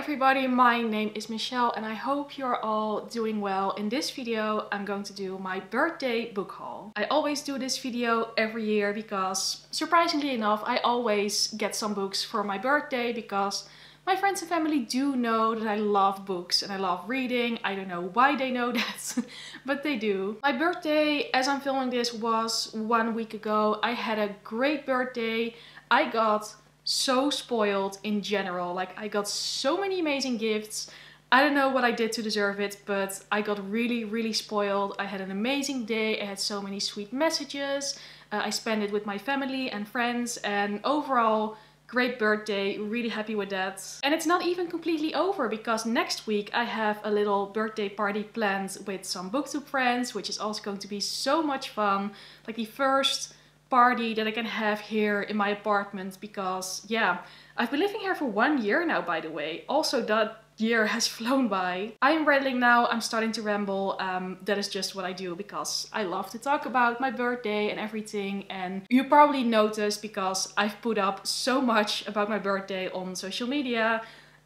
everybody, my name is Michelle and I hope you're all doing well. In this video I'm going to do my birthday book haul. I always do this video every year because, surprisingly enough, I always get some books for my birthday because my friends and family do know that I love books and I love reading. I don't know why they know that, but they do. My birthday, as I'm filming this, was 1 week ago. I had a great birthday. I got so spoiled in general. Like, I got so many amazing gifts. I don't know what I did to deserve it, but I got really spoiled. I had an amazing day. I had so many sweet messages. I spent it with my family and friends, and overall, great birthday, really happy with that. And it's not even completely over because next week I have a little birthday party planned with some booktube friends, which is also going to be so much fun. Like the first party that I can have here in my apartment because, yeah, I've been living here for 1 year now, by the way. Also, that year has flown by. I am rambling now, I'm starting to ramble. That is just what I do because I love to talk about my birthday and everything, and you probably noticed because I've put up so much about my birthday on social media,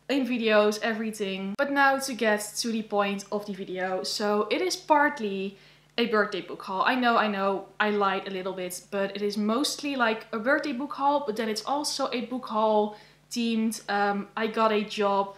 in videos, everything. But now to get to the point of the video. So it is partly a birthday book haul. I know, I lied a little bit, but it is mostly like a birthday book haul, but then it's also a book haul themed. I got a job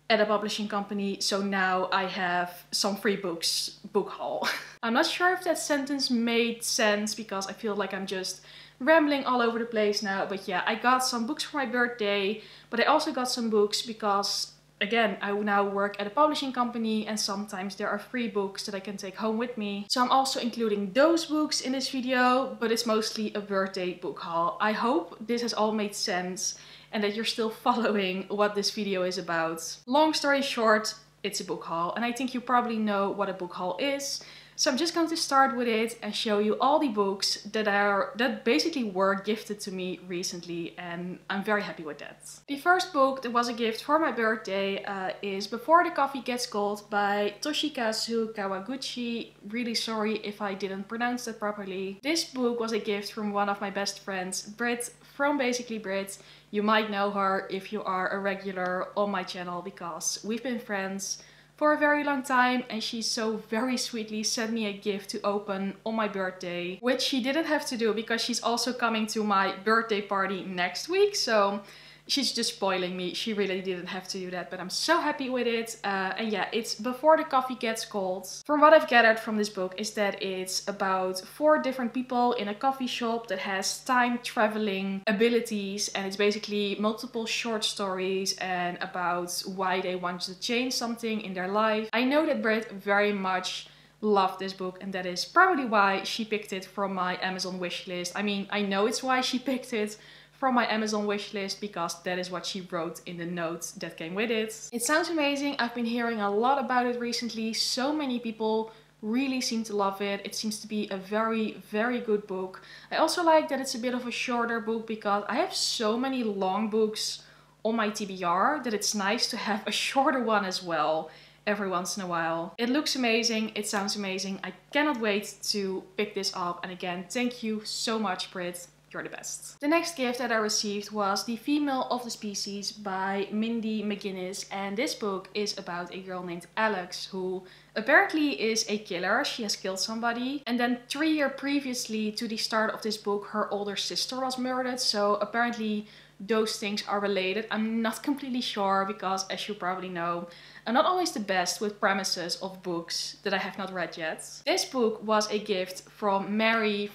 at a publishing company, so now I have some free books book haul. I'm not sure if that sentence made sense because I feel like I'm just rambling all over the place now, but yeah, I got some books for my birthday, but I also got some books because, again, I now work at a publishing company and sometimes there are free books that I can take home with me. So I'm also including those books in this video, but it's mostly a birthday book haul. I hope this has all made sense and that you're still following what this video is about. Long story short, it's a book haul, and I think you probably know what a book haul is. So I'm just going to start with it and show you all the books that basically were gifted to me recently, and I'm very happy with that. The first book that was a gift for my birthday is Before the Coffee Gets Cold by Toshikazu Kawaguchi. Really sorry if I didn't pronounce that properly. This book was a gift from one of my best friends, Britt, from Basically Britt. You might know her if you are a regular on my channel because we've been friends for a very long time, and she so very sweetly sent me a gift to open on my birthday, which she didn't have to do because she's also coming to my birthday party next week, so she's just spoiling me. She really didn't have to do that, but I'm so happy with it. And yeah, it's Before the Coffee Gets Cold. From what I've gathered from this book is that it's about 4 different people in a coffee shop that has time traveling abilities, and it's basically multiple short stories and about why they want to change something in their life. I know that Britt very much loved this book, and that is probably why she picked it from my Amazon wishlist. I mean, I know it's why she picked it from my Amazon wishlist because that is what she wrote in the notes that came with it. It sounds amazing. I've been hearing a lot about it recently. So many people really seem to love it. It seems to be a very good book. I also like that it's a bit of a shorter book because I have so many long books on my TBR that it's nice to have a shorter one as well every once in a while. It looks amazing. It sounds amazing. I cannot wait to pick this up. And again, thank you so much, Britt. You're the best. The next gift that I received was The Female of the Species by Mindy McGinnis, and this book is about a girl named Alex who apparently is a killer. She has killed somebody, and then 3 years previously to the start of this book her older sister was murdered, so apparently those things are related. I'm not completely sure because, as you probably know, I'm not always the best with premises of books that I have not read yet. This book was a gift from Mary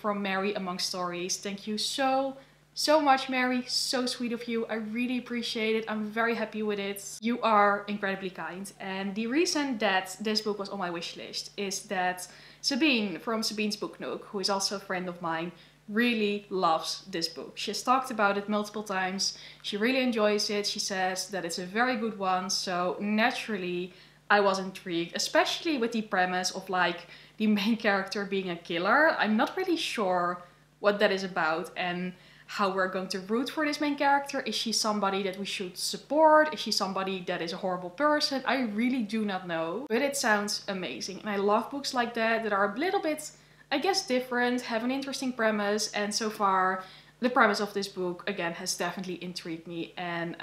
Among Stories. Thank you so much, Mary. So sweet of you. I really appreciate it. I'm very happy with it. You are incredibly kind. And the reason that this book was on my wish list is that Sabine from Sabine's Book Nook, who is also a friend of mine, really loves this book. She has talked about it multiple times. She really enjoys it. She says that it's a very good one. So naturally I was intrigued, especially with the premise of like the main character being a killer. I'm not really sure what that is about and how we're going to root for this main character. Is she somebody that we should support? Is she somebody that is a horrible person? I really do not know, but it sounds amazing. And I love books like that are a little bit, I guess, different, have an interesting premise, and so far the premise of this book, again, has definitely intrigued me. And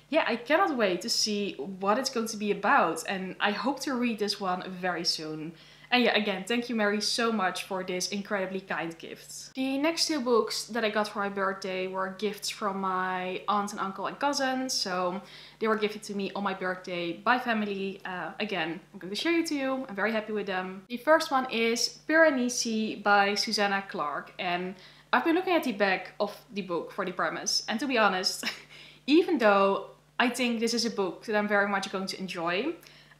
yeah, I cannot wait to see what it's going to be about. And I hope to read this one very soon. And yeah, again, thank you, Mary, so much for this incredibly kind gift. The next two books that I got for my birthday were gifts from my aunt and uncle and cousins. So they were gifted to me on my birthday by family. Again, I'm going to show you to you. I'm very happy with them. The first one is Piranesi by Susanna Clarke. And I've been looking at the back of the book for the premise. And to be honest, even though I think this is a book that I'm very much going to enjoy,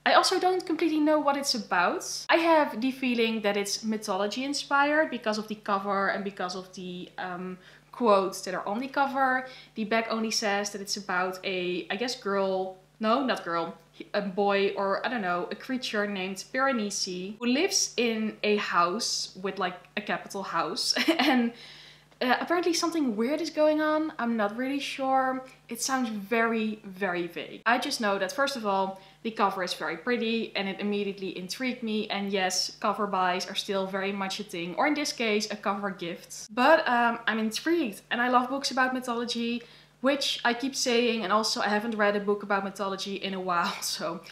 I also don't completely know what it's about. I have the feeling that it's mythology inspired because of the cover and because of the quotes that are on the cover. The back only says that it's about a, I guess, girl, no, not girl, a boy, or I don't know, a creature named Piranesi who lives in a house with like a capital house. And apparently something weird is going on. I'm not really sure. It sounds very, very vague. I just know that first of all, the cover is very pretty and it immediately intrigued me. And yes, cover buys are still very much a thing, or in this case, a cover gift. But I'm intrigued and I love books about mythology, which I keep saying, and also I haven't read a book about mythology in a while, so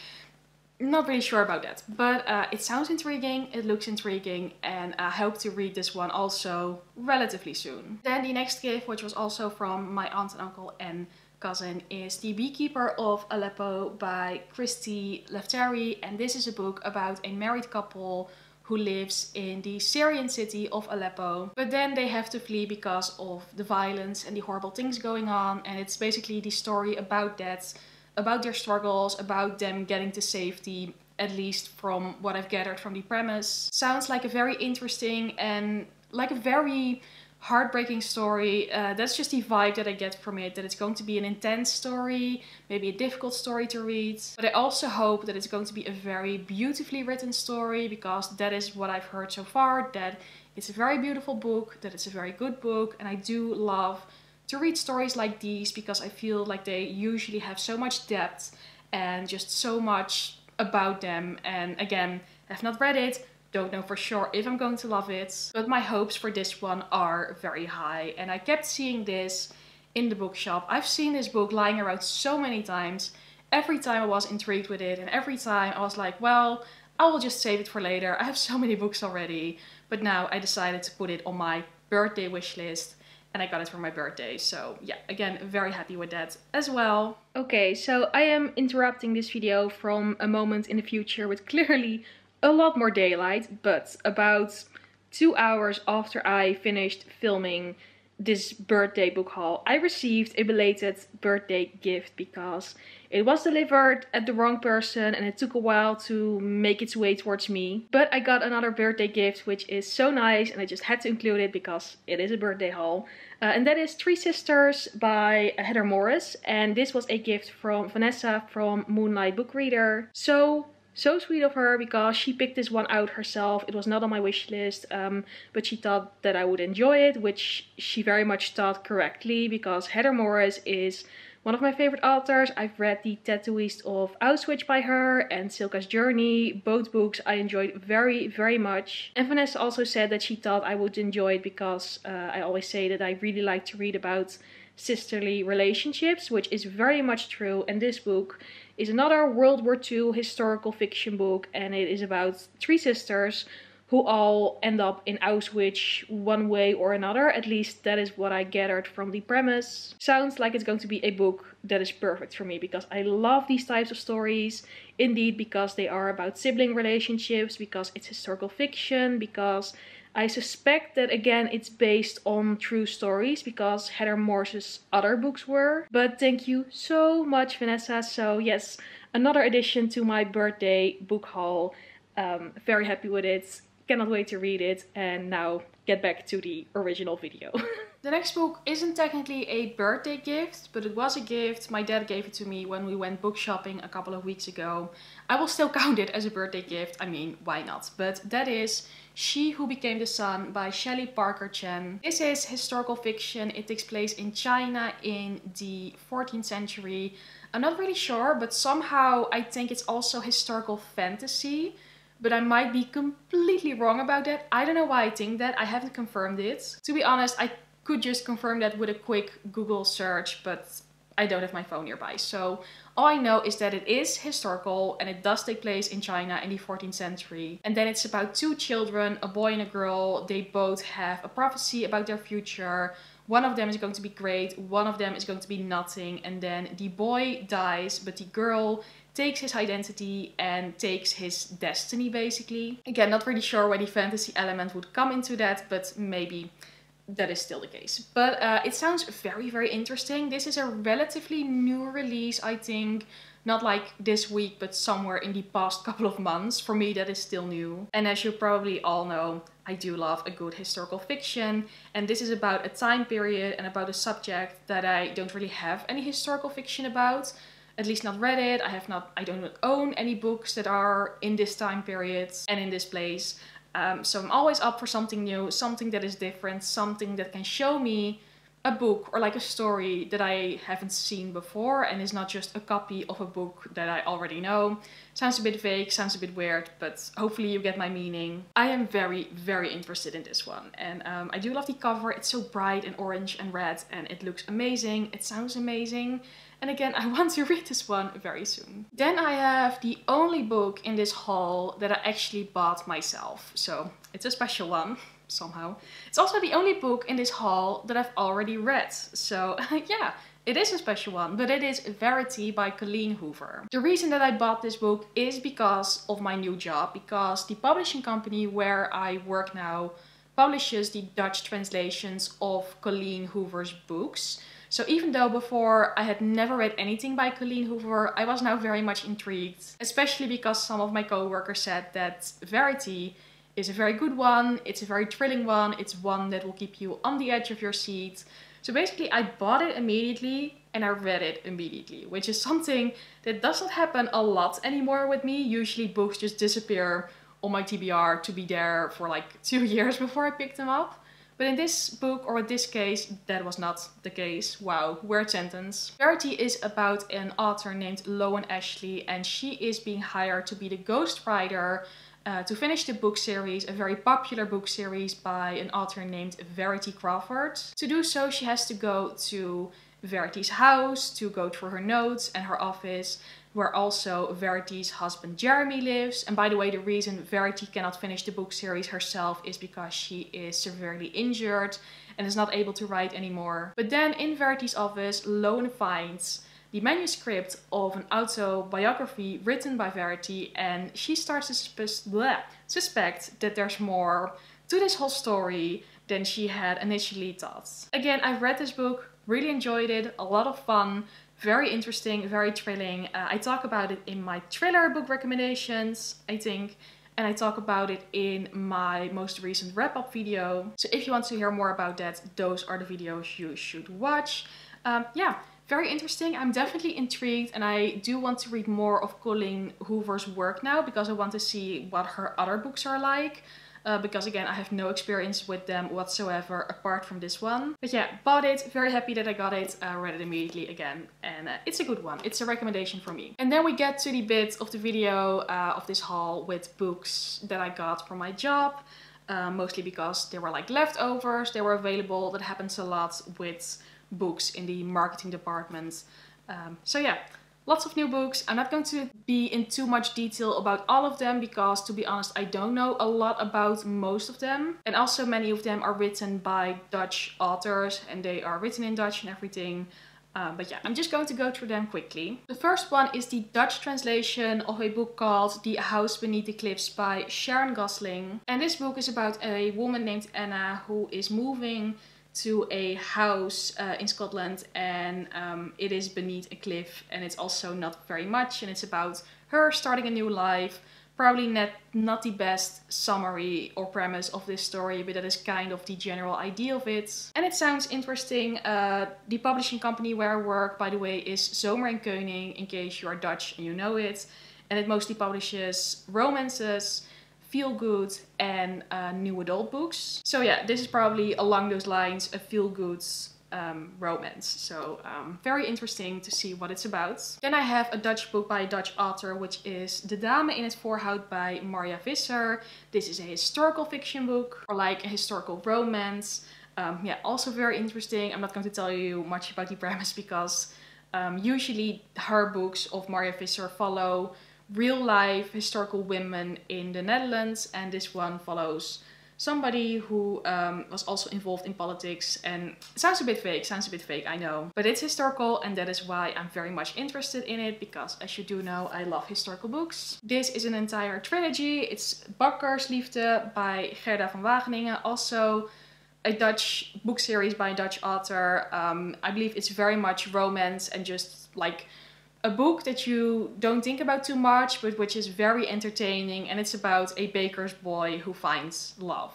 not really sure about that. But it sounds intriguing, it looks intriguing, and I hope to read this one also relatively soon. Then the next gift, which was also from my aunt and uncle and cousin, is The Beekeeper of Aleppo by Christy Lefteri. And this is a book about a married couple who lives in the Syrian city of Aleppo. But then they have to flee because of the violence and the horrible things going on. And it's basically the story about that, about their struggles, about them getting to safety, at least from what I've gathered from the premise. Sounds like a very interesting and like a very heartbreaking story. That's just the vibe that I get from it, that it's going to be an intense story, maybe a difficult story to read. But I also hope that it's going to be a very beautifully written story, because that is what I've heard so far, that it's a very beautiful book, that it's a very good book, and I do love to read stories like these because I feel like they usually have so much depth and just so much about them. And again, I've not read it, don't know for sure if I'm going to love it, but my hopes for this one are very high. And I kept seeing this in the bookshop. I've seen this book lying around so many times. Every time I was intrigued with it, and every time I was like, well, I will just save it for later. I have so many books already. But now I decided to put it on my birthday wish list, and I got it for my birthday. So yeah, again, very happy with that as well. Okay, so I am interrupting this video from a moment in the future with clearly a lot more daylight, but about 2 hours after I finished filming this birthday book haul, I received a belated birthday gift because it was delivered at the wrong person and it took a while to make its way towards me. But I got another birthday gift, which is so nice, and I just had to include it because it is a birthday haul. And that is Three Sisters by Heather Morris. And this was a gift from Vanessa from Moonlight Book Reader. So sweet of her, because she picked this one out herself. It was not on my wish list, but she thought that I would enjoy it, which she very much thought correctly, because Heather Morris is one of my favorite authors. I've read The Tattooist of Auschwitz by her and Silka's Journey. Both books I enjoyed very, very much. And Vanessa also said that she thought I would enjoy it because I always say that I really like to read about sisterly relationships, which is very much true. And this book is another World War II historical fiction book, and it is about three sisters who all end up in Auschwitz one way or another. At least that is what I gathered from the premise. Sounds like it's going to be a book that is perfect for me, because I love these types of stories. Indeed, because they are about sibling relationships, because it's historical fiction, because I suspect that, again, it's based on true stories, because Heather Morris's other books were. But thank you so much, Vanessa. So yes, another addition to my birthday book haul. Very happy with it. Cannot wait to read it. And now get back to the original video. The next book isn't technically a birthday gift, but it was a gift. My dad gave it to me when we went book shopping a couple of weeks ago. I will still count it as a birthday gift. I mean, why not? But that is She Who Became the Sun by Shelley Parker Chan. This is historical fiction. It takes place in China in the 14th century. I'm not really sure, but somehow I think it's also historical fantasy. But I might be completely wrong about that. I don't know why I think that. I haven't confirmed it. To be honest, I could just confirm that with a quick Google search, but I don't have my phone nearby. So all I know is that it is historical and it does take place in China in the 14th century. And then it's about two children, a boy and a girl. They both have a prophecy about their future. One of them is going to be great, one of them is going to be nothing, and then the boy dies, but the girl takes his identity and takes his destiny, basically. Again, not really sure where the fantasy element would come into that, but maybe that is still the case. But it sounds very, very interesting. This is a relatively new release, I think. Not like this week, but somewhere in the past couple of months. For me, that is still new. And as you probably all know, I do love a good historical fiction. And this is about a time period and about a subject that I don't really have any historical fiction about. At least not read it. I don't own any books that are in this time period and in this place. So I'm always up for something new, something that is different, something that can show me a book or like a story that I haven't seen before and is not just a copy of a book that I already know. Sounds a bit vague, sounds a bit weird, but hopefully you get my meaning. I am very, very interested in this one. And I do love the cover. It's so bright and orange and red and it looks amazing. It sounds amazing. And again, I want to read this one very soon. Then I have the only book in this haul that I actually bought myself. So it's a special one. Somehow. It's also the only book in this haul that I've already read. So yeah, it is a special one, but it is Verity by Colleen Hoover. The reason that I bought this book is because of my new job, because the publishing company where I work now publishes the Dutch translations of Colleen Hoover's books. So even though before I had never read anything by Colleen Hoover, I was now very much intrigued, especially because some of my co-workers said that Verity is a very good one, it's a very thrilling one, it's one that will keep you on the edge of your seat. So basically I bought it immediately and I read it immediately, which is something that doesn't happen a lot anymore with me. Usually books just disappear on my TBR to be there for like 2 years before I pick them up. But in this book, or in this case, that was not the case. Wow, weird sentence. Verity is about an author named Leone Ashley, and she is being hired to be the ghostwriter to finish the book series, a very popular book series by an author named Verity Crawford. To do so, she has to go to Verity's house, to go through her notes and her office, where also Verity's husband Jeremy lives. And by the way, the reason Verity cannot finish the book series herself is because she is severely injured and is not able to write anymore. But then in Verity's office, Leone finds the manuscript of an autobiography written by Verity, and she starts to suspect that there's more to this whole story than she had initially thought. Again, I've read this book, really enjoyed it, a lot of fun, very interesting, very thrilling. I talk about it in my thriller book recommendations, I think, and I talk about it in my most recent wrap-up video. So if you want to hear more about that, those are the videos you should watch. Yeah. Very interesting. I'm definitely intrigued and I do want to read more of Colleen Hoover's work now because I want to see what her other books are like. Because again, I have no experience with them whatsoever apart from this one. But yeah, bought it. Very happy that I got it. Read it immediately again. And it's a good one. It's a recommendation for me. And then we get to the bit of the video of this haul with books that I got from my job. Mostly because they were like leftovers. They were available. That happens a lot with books in the marketing department. So yeah, lots of new books. I'm not going to be in too much detail about all of them because, to be honest, I don't know a lot about most of them. And also many of them are written by Dutch authors and they are written in Dutch and everything. But yeah, I'm just going to go through them quickly. The first one is the Dutch translation of a book called The House Beneath Eclipse by Sharon Gosling. And this book is about a woman named Anna who is moving to a house in Scotland, and it is beneath a cliff, and it's also not very much, and it's about her starting a new life. Probably not the best summary or premise of this story, but that is kind of the general idea of it. And it sounds interesting. The publishing company where I work, by the way, is Zomer & Koning, in case you are Dutch and you know it. And it mostly publishes romances, feel-good and new adult books. So yeah, this is probably along those lines, a feel-good romance. So very interesting to see what it's about. Then I have a Dutch book by a Dutch author, which is De Dame in het Voorhout by Marja Visser. This is a historical fiction book, or like a historical romance. Yeah, also very interesting. I'm not going to tell you much about the premise because usually her books of Marja Visser follow real life historical women in the Netherlands, and this one follows somebody who was also involved in politics, and it sounds a bit fake, I know. But it's historical, and that is why I'm very much interested in it, because as you do know, I love historical books. This is an entire trilogy. It's Buggerslifter by Gerda van Wageningen, also a Dutch book series by a Dutch author. I believe it's very much romance and just like a book that you don't think about too much, but which is very entertaining, and it's about a baker's boy who finds love,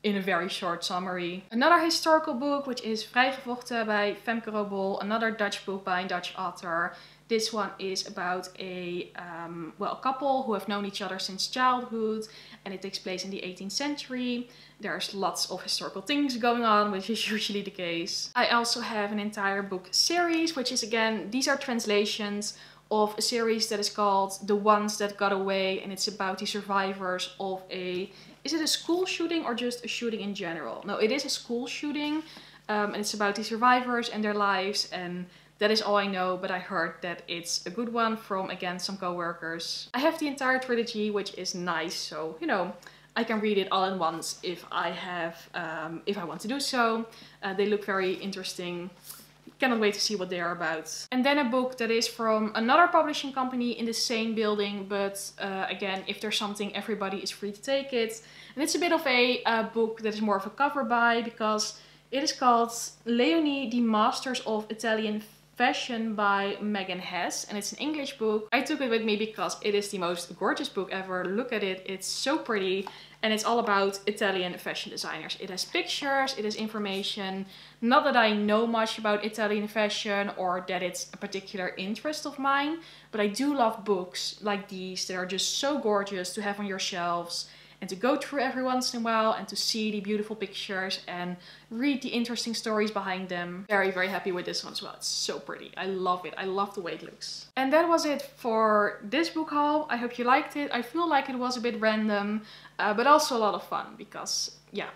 in a very short summary. Another historical book, which is Vrijgevochten by Femke Robol, another Dutch book by a Dutch author. This one is about a couple who have known each other since childhood, and it takes place in the 18th century. There's lots of historical things going on, which is usually the case. I also have an entire book series, which is, again, these are translations of a series that is called The Ones That Got Away, and it's about the survivors of is it a school shooting or just a shooting in general? No, it is a school shooting, and it's about the survivors and their lives, and that is all I know, but I heard that it's a good one from, again, some co-workers. I have the entire trilogy, which is nice, so, you know, I can read it all at once if I want to do so. They look very interesting. Cannot wait to see what they are about. And then a book that is from another publishing company in the same building, but again, if there's something, everybody is free to take it. And it's a bit of a book that is more of a cover buy, because it is called Leone, the Masters of Italian Fashion by Megan Hess, and it's an English book. I took it with me because it is the most gorgeous book ever. Look at it, it's so pretty, and it's all about Italian fashion designers. It has pictures, it has information. Not that I know much about Italian fashion or that it's a particular interest of mine, but I do love books like these that are just so gorgeous to have on your shelves, and to go through every once in a while and to see the beautiful pictures and read the interesting stories behind them. Very, very happy with this one as well. It's so pretty. I love it. I love the way it looks. And that was it for this book haul. I hope you liked it. I feel like it was a bit random, but also a lot of fun because, yeah,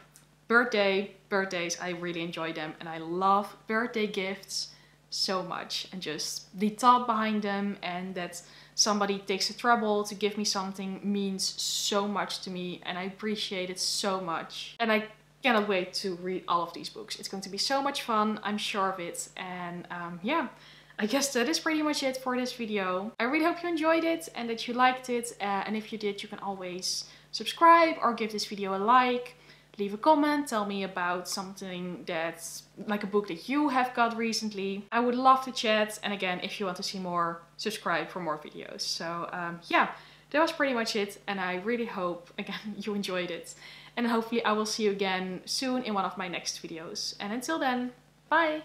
birthdays, I really enjoy them, and I love birthday gifts so much, and just the thought behind them, and that somebody takes the trouble to give me something means so much to me, and I appreciate it so much. And I cannot wait to read all of these books. It's going to be so much fun, I'm sure of it. And yeah, I guess that is pretty much it for this video. I really hope you enjoyed it and that you liked it. And if you did, you can always subscribe or give this video a like. Leave a comment, tell me about something that's like a book that you have got recently. I would love to chat, and again, if you want to see more, subscribe for more videos. So yeah, that was pretty much it, and I really hope, again, you enjoyed it. And hopefully I will see you again soon in one of my next videos. And until then, bye!